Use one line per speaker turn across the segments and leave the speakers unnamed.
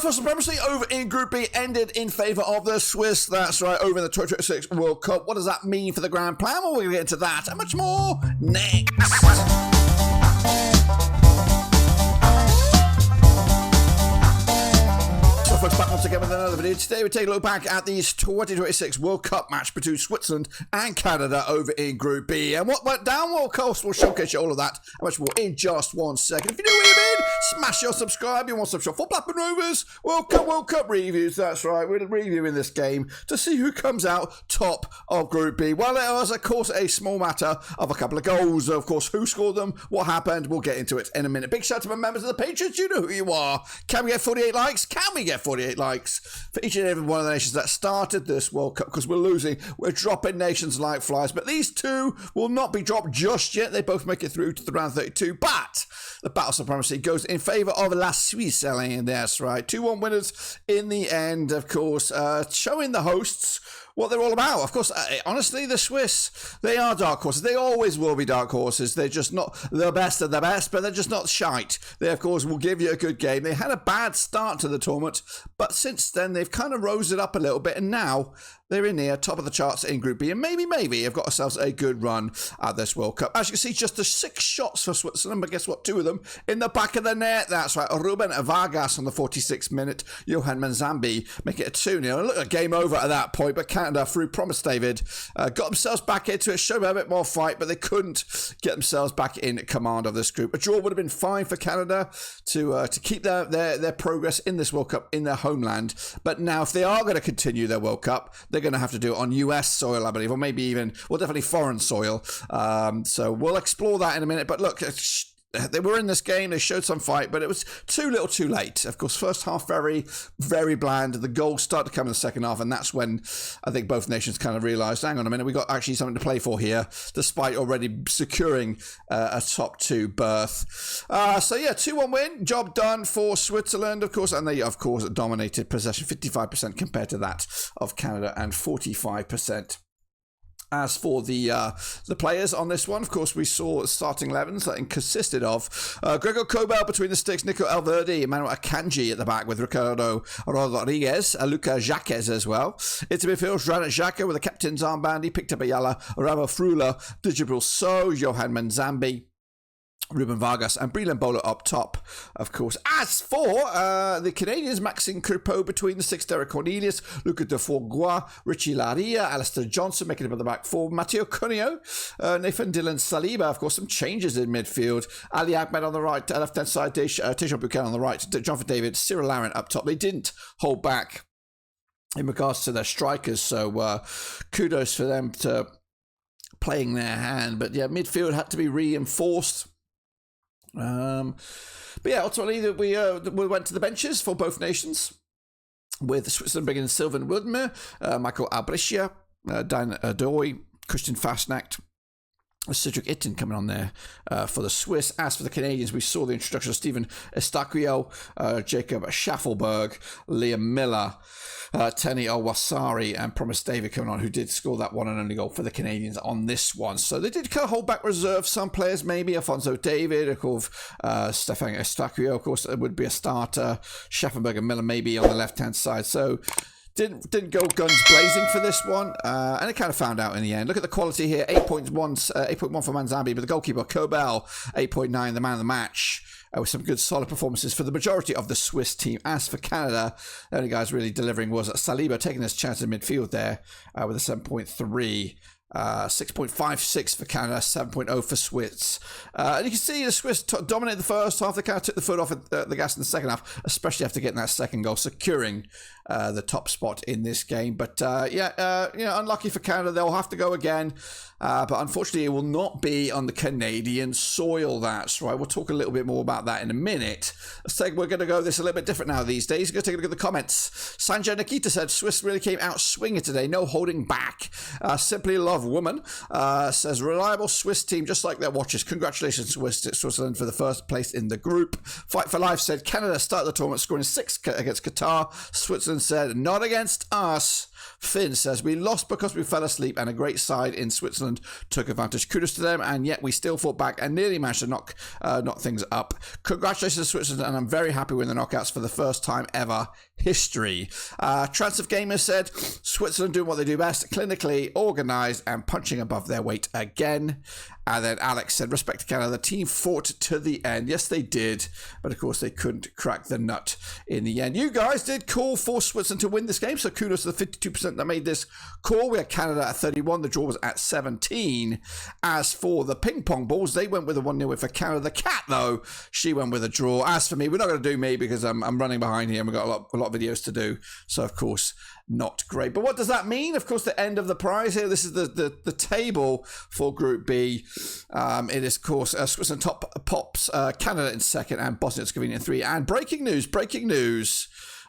For supremacy over in Group B ended in favour of the Swiss. That's right, over in the 2026 World Cup. What does that mean for the Grand Plan? Well, we're going to get into that and much more next. Folks, back once again with another video. Today we take a look back at the 2026 World Cup match between Switzerland and Canada over in Group B. And what went down? Well, of course, we'll showcase you all of that and much more in just 1 second. If you know what you mean, smash your subscribe. You want some shot for Blackburn Rovers World Cup reviews. That's right, we're reviewing this game to see who comes out top of Group B. Well, it was, of course, a small matter of a couple of goals. Of course, who scored them, what happened, we'll get into it in a minute. Big shout out to my members of the Patriots. You know who you are. Can we get 48 likes? Can we get 48 likes for each and every one of the nations that started this World Cup? Because we're losing, we're dropping nations like flies, but these two will not be dropped just yet. They both make it through to the round 32, but the battle supremacy goes in favour of La Suisse. That's right, 2-1 winners in the end, of course, showing the hosts what they're all about. Of course, honestly, the Swiss, they are dark horses. They always will be dark horses. They're just not the best of the best, but they're just not shite. They, of course, will give you a good game. They had a bad start to the tournament, but since then, they've kind of rose it up a little bit, and now they're in here, top of the charts in Group B, and maybe have got ourselves a good run at this World Cup. As you can see, just the 6 shots for Switzerland, but guess what? 2 of them in the back of the net. That's right, Ruben Vargas on the 46th minute, Johan Manzambi make it a 2-0. Look, a game over at that point, but Canada, through Promise David, got themselves back into it, showed a bit more fight, but they couldn't get themselves back in command of this group. A draw would have been fine for Canada to keep their progress in this World Cup in their homeland, but now if they are going to continue their World Cup, they're going to have to do it on US soil, I believe, or maybe even, well, definitely foreign soil. So we'll explore that in a minute. But look, they were in this game, they showed some fight, but it was too little too late. Of course, first half very, very bland. The goals started to come in the second half, and that's when I think both nations kind of realised, hang on a minute, we got actually something to play for here, despite already securing a top 2 berth. So yeah, 2-1 win, job done for Switzerland, of course, and they, of course, dominated possession, 55% compared to that of Canada, and 45%. As for the players on this one, of course, we saw starting 11s that consisted of Gregor Kobel between the sticks, Nico Alverdi, Emmanuel Akanji at the back with Ricardo Rodriguez, Luca Jacques as well. Into midfield, Granit Xhaka with the captain's armband. He picked up Ayala, Ramo Frula, Djibril Sow, Johan Manzambi, Ruben Vargas and Breland Bowler up top, of course. As for the Canadians, Maxime Crepeau between the 6, Derek Cornelius, Luca de Fourgois, Richie Laria, Alistair Johnson making up at the back 4, Matteo Cuneo, Nathan Dylan Saliba, of course, some changes in midfield, Ali Ahmed on the right, left-hand side, Tejan Buchanan on the right, Jonathan David, Cyril Larin up top. They didn't hold back in regards to their strikers, so kudos for them to playing their hand. But yeah, midfield had to be reinforced. But yeah, ultimately we went to the benches for both nations, with Switzerland bringing in Sylvain Wilmer, Michael Albrecht, Dan Doy, Christian Fastnacht, Cedric Itten coming on there for the Swiss. As for the Canadians, we saw the introduction of Stephen Estaquio, Jacob Schaffelberg, Liam Miller, Tenny Owasari, and Promise David coming on, who did score that one and only goal for the Canadians on this one. So they did kind of hold back reserve some players, maybe Alfonso David, of course, Stefan Estaquio, of course, would be a starter, Schaffelberg and Miller maybe on the left-hand side. So didn't go guns blazing for this one, and it kind of found out in the end. Look at the quality here, 8.1 for Manzambi, but the goalkeeper, Kobel, 8.9, the man of the match, with some good solid performances for the majority of the Swiss team. As for Canada, the only guys really delivering was Saliba, taking his chance in midfield there with a 7.3. 6.56 for Canada, 7.0 for Swiss. And you can see the Swiss dominated the first half. They kind of took the foot off the gas in the second half, especially after getting that second goal, securing the top spot in this game. But unlucky for Canada. They'll have to go again. But unfortunately, it will not be on the Canadian soil. That's right. We'll talk a little bit more about that in a minute. We're going to go this a little bit different now these days. We're going to take a look at the comments. Sanjay Nikita said, Swiss really came out swinging today. No holding back. Simply love woman. Says, reliable Swiss team, just like their watches. Congratulations, Switzerland, for the first place in the group. Fight for Life said, Canada started the tournament scoring 6 against Qatar. Switzerland said, not against us. Finn says, we lost because we fell asleep, and a great side in Switzerland Switzerland took advantage. Kudos to them, and yet we still fought back and nearly managed to knock things up. Congratulations to Switzerland, and I'm very happy with the knockouts for the first time ever history. Transitive Gamer said, Switzerland doing what they do best, clinically organised and punching above their weight again. And then Alex said, respect to Canada, the team fought to the end. Yes, they did, but of course they couldn't crack the nut in the end. You guys did call for Switzerland to win this game, so kudos to the 52% that made this call. We had Canada at 31, the draw was at 17. As for the ping pong balls, they went with a 1-0 win for Canada. The cat, though, she went with a draw. As for me, we're not going to do me because I'm running behind here and we've got a lot of videos to do, so of course not great. But what does that mean? Of course, the end of the prize here. This is the table for Group B. It is, of course, Switzerland top pops, Canada in second, and Bosnia-Herzegovina in 3. And breaking news,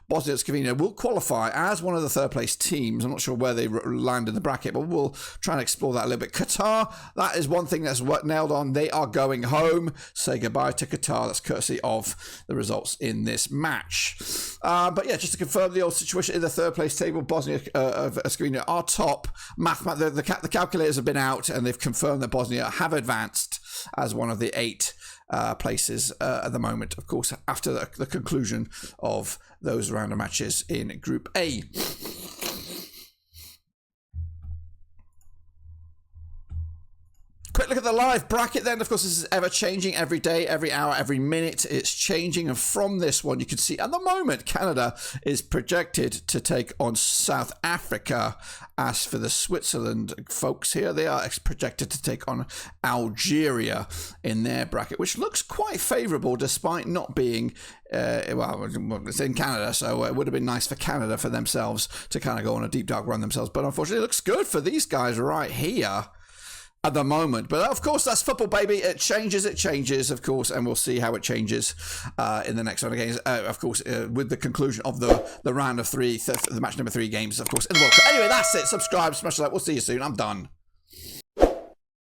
Bosnia-Herzegovina will qualify as one of the third-place teams. I'm not sure where they land in the bracket, but we'll try and explore that a little bit. Qatar, that is one thing that's nailed on. They are going home. Say goodbye to Qatar. That's courtesy of the results in this match. But yeah, just to confirm the old situation in the third-place table, Bosnia-Herzegovina are top. The calculators have been out, and they've confirmed that Bosnia have advanced as one of the 8 places at the moment, of course, after the conclusion of those round of matches in Group A. Quick look at the live bracket then. Of course, this is ever changing every day, every hour, every minute. It's changing. And from this one, you can see at the moment, Canada is projected to take on South Africa. As for the Switzerland folks here, they are projected to take on Algeria in their bracket, which looks quite favourable despite not being, well, it's in Canada, so it would have been nice for Canada for themselves to kind of go on a deep dark run themselves. But unfortunately, it looks good for these guys right here at the moment. But of course, that's football, baby. It changes, of course, and we'll see how it changes in the next round of games. Of course, with the conclusion of the round of 3, the match number 3 games, of course, in the World Cup. Anyway, that's it. Subscribe, smash the like. We'll see you soon. I'm done.